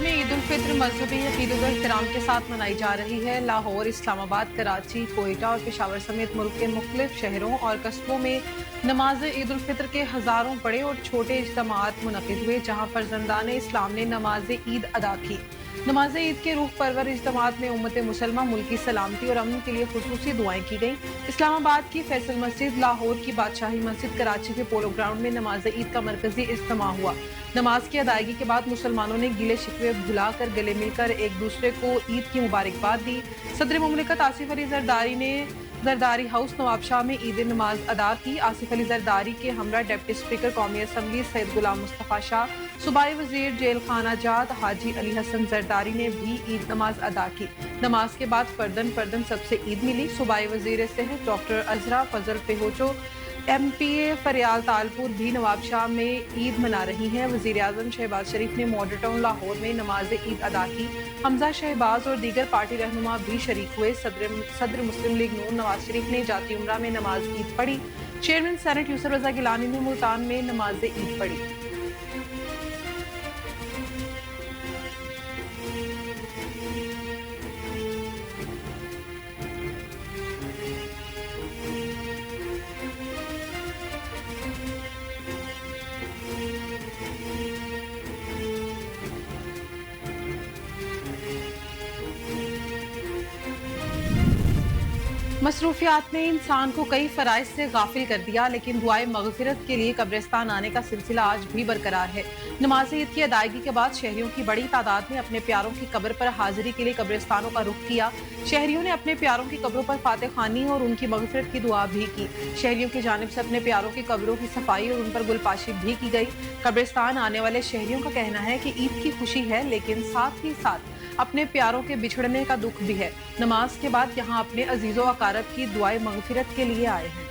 में ईद उल फित्र मजहबी अकीदत और एहतराम के साथ मनाई जा रही है। लाहौर, इस्लामाबाद, कराची, कोयटा और पेशावर समेत मुल्क के मुख्तलिफ शहरों और कस्बों में नमाज ईद उल फित्र के हजारों बड़े और छोटे इज्तिमात मुनक़िद हुए, जहाँ फर्जंदान इस्लाम ने नमाज ईद अदा की। नमाज ईद के रूह परवर इज्तिमात में उम्मत मुसलमा मुल्क की सलामती और अमन के लिए खुसूसी दुआएं की गईं। इस्लामाबाद की फैसल मस्जिद, लाहौर की बादशाही मस्जिद, कराची के पोलो ग्राउंड में नमाज ईद का मरकजी इज्तिमा हुआ। नमाज की अदायगी के बाद मुसलमानों ने गिले शिकवे भुलाकर गले मिलकर एक दूसरे को ईद की मुबारकबाद दी। सदर मुमलिकत आसिफ अली जरदारी ने जरदारी हाउस नवाबशाह में ईद नमाज अदा की। आसिफ अली जरदारी के हमरा डिप्टी स्पीकर कौमी असम्बली सैयद गुलाम मुस्तफ़ा शाह, सूबाई वजीर जेल खाना जात हाजी अली हसन जरदारी ने भी ईद नमाज अदा की। नमाज के बाद फर्दन सबसे ईद मिली। सूबाई वजीर सेहत डॉक्टर अजरा फजल पेहोचो MPA फरियाल तालपुर भी नवाबशाह में ईद मना रही हैं। वजीर आजम शहबाज शरीफ ने मॉडल टाउन लाहौर में नमाज ईद अदा की। हमजा शहबाज और दीगर पार्टी रहनुमा भी शरीक हुए। सदर मुस्लिम लीग नून नवाज शरीफ ने जाती उम्रा में नमाज ईद पढ़ी। चेयरमैन सेनेट यूसुफ रजा गिलानी ने मुल्तान में नमाज ईद पढ़ी। मसरूफियात ने इंसान को कई फराइज से गाफिल कर दिया, लेकिन दुआए मगफिरत के लिए कब्रिस्तान आने का सिलसिला आज भी बरकरार है। नमाज ईद की अदायगी के बाद शहरियों की बड़ी तादाद ने अपने प्यारों की कब्र पर हाजिरी के लिए कब्रिस्तानों का रुख किया। शहरियों ने अपने प्यारों की कब्रों पर फातिह खानी और उनकी मगफिरत की दुआ भी की। शहरियों की जानिब से अपने प्यारों की कब्रों की सफाई और उन पर गुलपाशी भी की गई। कब्रिस्तान आने वाले शहरियों का कहना है कि ईद की खुशी है, लेकिन साथ ही साथ अपने प्यारों के बिछड़ने का दुख भी है। नमाज के बाद यहाँ अपने अजीजों अकारब की दुआए मगफिरत के लिए आए हैं।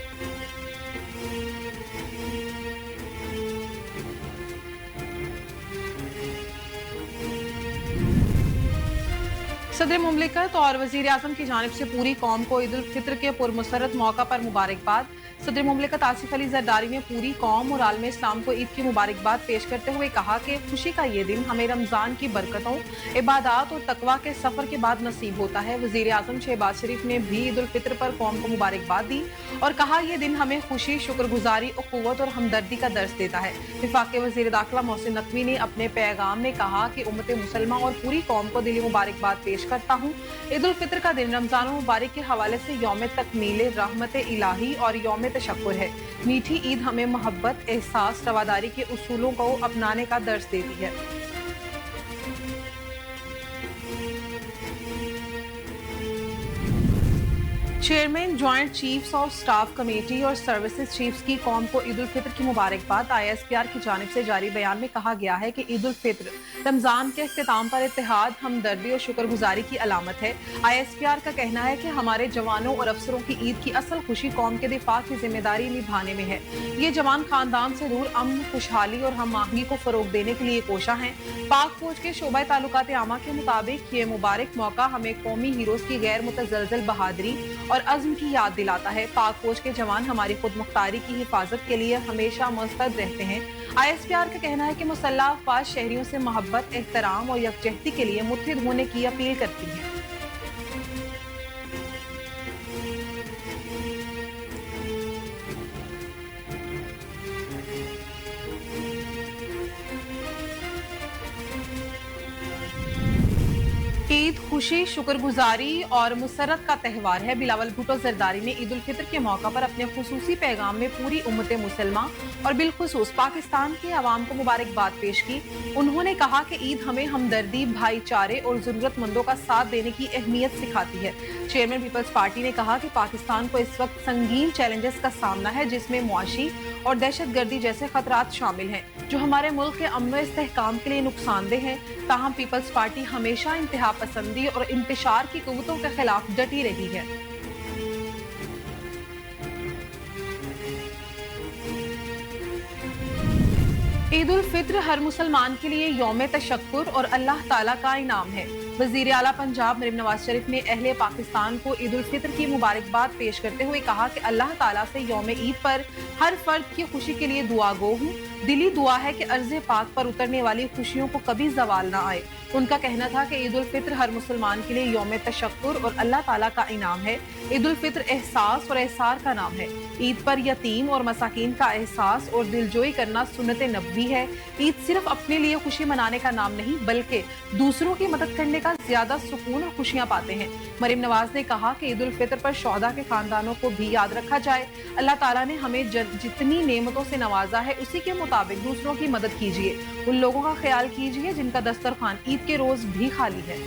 सदर मुमलिकत और वजीर आजम की जानिब से पूरी कौम को ईद उल फित्र के पुरमसरत मौका पर मुबारकबाद। सदर मुमलिकत आसिफ अली जरदारी ने पूरी कौम और आलम इस्लाम को ईद की मुबारकबाद पेश करते हुए कहा कि खुशी का ये दिन हमें रमजान की बरकतों, इबादत और तकवा के सफर के बाद नसीब होता है। वजीर आजम शहबाज शरीफ ने भी ईद उल फित्र पर कौम को मुबारकबाद दी और कहा यह दिन हमें खुशी, शुक्रगुजारी, उखुवत और हमदर्दी का दर्स देता है। वफाक वजीर दाखिला मोहसिन नकवी ने अपने पैगाम में कहा कि उम्मत मुसलमा और पूरी कौम को दिली मुबारकबाद पेश करता हूँ। ईद उल फित्र का दिन रमजान मुबारक के हवाले से यौम तकमील रहमत इलाही और यौम तशक्कुर है। मीठी ईद हमें मोहब्बत, एहसास, रवादारी के उसूलों को अपनाने का दर्स देती है। Chairman joint chiefs of staff committee और सर्विसेज चीफ्स की कौम को ईद उल फित्र की मुबारकबाद। ISPR की जानिब से जारी बयान में कहा गया है कि ईद उल फित्र रमजान के इख्तिताम पर इत्तेहाद, हमदर्दी और शुक्रगुजारी की अलामत है। ISPR का कहना है कि हमारे जवानों और अफसरों की ईद की असल खुशी कौम के दिफा की जिम्मेदारी निभाने में है। ये जवान खानदान से दूर अमन, खुशहाली और हम आहंगी को फरोग देने के लिए कोशा हैं। पाक फौज के शोबा ताल्लुकात आमा के मुताबिक ये मुबारक मौका हमें कौमी हीरोज की गैर मुतज़लज़ल बहादुरी और अज़्म की याद दिलाता है। पाक फौज के जवान हमारी खुद मुख्तारी की हिफाजत के लिए हमेशा मुस्तैद रहते हैं। ISPR का कहना है कि मुसल्लह अफ़वाज शहरियों से मोहब्बत, एहतराम और यकजहती के लिए मुत्तहिद होने की अपील करती हैं। ईद खुशी, शुक्रगुजारी और मुसरत का त्यौहार है। बिलावल भुट्टो जरदारी ने ईद उल फित्र के मौका पर अपने खुसूसी पैगाम में पूरी उम्मत मुसलमा और बिलखुसूस पाकिस्तान के अवाम को मुबारकबाद पेश की। उन्होंने कहा कि ईद हमें हमदर्दी, भाईचारे और जरूरतमंदों का साथ देने की अहमियत सिखाती है। चेयरमैन पीपल्स पार्टी ने कहा कि पाकिस्तान को इस वक्त संगीन चैलेंजेस का सामना है, जिसमें मुआशी और दहशतगर्दी जैसे खतरात शामिल हैं, जो हमारे मुल्क के अमन व इस्तेहकाम के लिए नुकसानदेह हैं। ताहम पीपल्स पार्टी हमेशा इंतहा पसंदी और इंतशार की कुव्वतों के खिलाफ डटी रही है। ईद उल फित्र हर मुसलमान के लिए यौम तशक्कुर और अल्लाह ताला का इनाम है। वजीर आला पंजाब मरीम नवाज शरीफ ने अहले पाकिस्तान को ईद उल फित्र की मुबारकबाद पेश करते हुए कहा कि अल्लाह ताला से यौम ईद पर हर फर्द की खुशी के लिए दुआ गो हूँ। दिली दुआ है कि अर्ज़े पाक पर उतरने वाली खुशियों को कभी जवाल ना आए। उनका कहना था कि ईद उल फित्र हर मुसलमान के लिए यौम तशक्कुर और अल्लाह ताला का इनाम है। ईद उल फित्र एहसास और एहसार का नाम है। ईद पर यतीम और मसाकीन का एहसास और दिलजोई करना सुन्नत नबवी है। ईद सिर्फ अपने लिए खुशी मनाने का नाम नहीं बल्कि दूसरों की मदद करने का ज्यादा सुकून और खुशियां पाते हैं। मरीम नवाज ने कहा कि ईद उल फित्र पर शोहदा के खानदानों को भी याद रखा जाए। अल्लाह ताला ने हमें जितनी नेमतों से नवाजा है उसी के मुताबिक दूसरों की मदद कीजिए। उन लोगों का ख्याल कीजिए जिनका दस्तरखान ईद के रोज भी खाली है।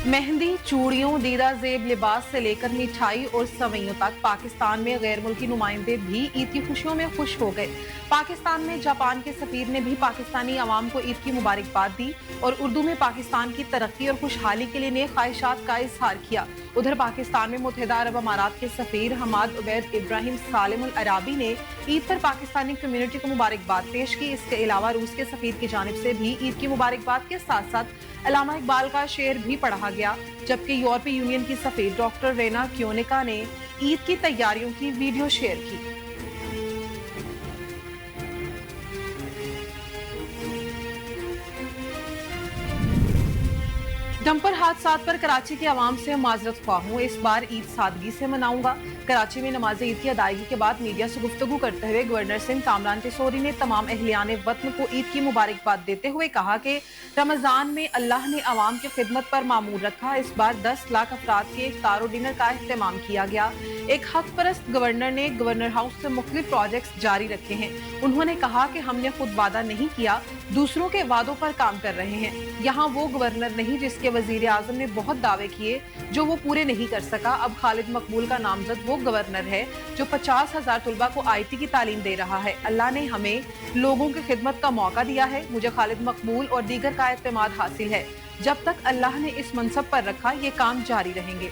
मेहंदी, चूड़ियों, दीदा जेब लिबास से लेकर मिठाई और सवैयों तक पाकिस्तान में गैर मुल्की नुमाइंदे भी ईद की खुशियों में खुश हो गए। पाकिस्तान में जापान के सफीर ने भी पाकिस्तानी अवाम को ईद की मुबारकबाद दी और उर्दू में पाकिस्तान की तरक्की और खुशहाली के लिए नेक ख्वाहिशात का इजहार किया। उधर पाकिस्तान में मुत्तहिदा अरब अमारात के सफीर हमाद उबैद इब्राहिम सालिम अल अराबी ने ईद पर पाकिस्तानी कम्युनिटी को मुबारकबाद पेश की। इसके अलावा रूस के सफीर की जानिब से भी ईद की मुबारकबाद के साथ साथ अल्लामा इकबाल का शेर भी पढ़ा गया, जबकि यूरोपीय यूनियन की सफीर डॉक्टर रेना क्योनिका ने ईद की तैयारियों की वीडियो शेयर की। डंपर हादसात पर कराची के अवाम से माजरत ख्वाह हूँ। इस बार ईद सादगी से मनाऊंगा। कराची में नमाज ईद की अदायगी के बाद मीडिया से गुफ्तगू करते हुए गवर्नर सिंध कामरान टिसोरी ने तमाम अहलियान वतन को ईद की मुबारकबाद देते हुए कहा कि रमजान में अल्लाह ने अवाम की खिदमत पर मामूर रखा। इस बार 10 लाख अफराद के इफ्तार डिनर का एहतमाम किया गया। एक हक परस्त गवर्नर ने गवर्नर हाउस से मुख्तलिफ प्रोजेक्ट्स जारी रखे हैं। उन्होंने कहा कि हमने खुद वादा नहीं किया, दूसरों के वादों पर काम कर रहे हैं। यहाँ वो गवर्नर नहीं जिसके वजीर आजम ने बहुत दावे किए जो वो पूरे नहीं कर सका। अब खालिद मकबूल का नामजद वो गवर्नर है जो 50,000 तुलबा को IT की तालीम दे रहा है। अल्लाह ने हमें लोगों की खिदमत का मौका दिया है। मुझे खालिद मकबूल और दीगर का एतमाद हासिल है। जब तक अल्लाह ने इस मनसब पर रखा ये काम जारी रहेंगे।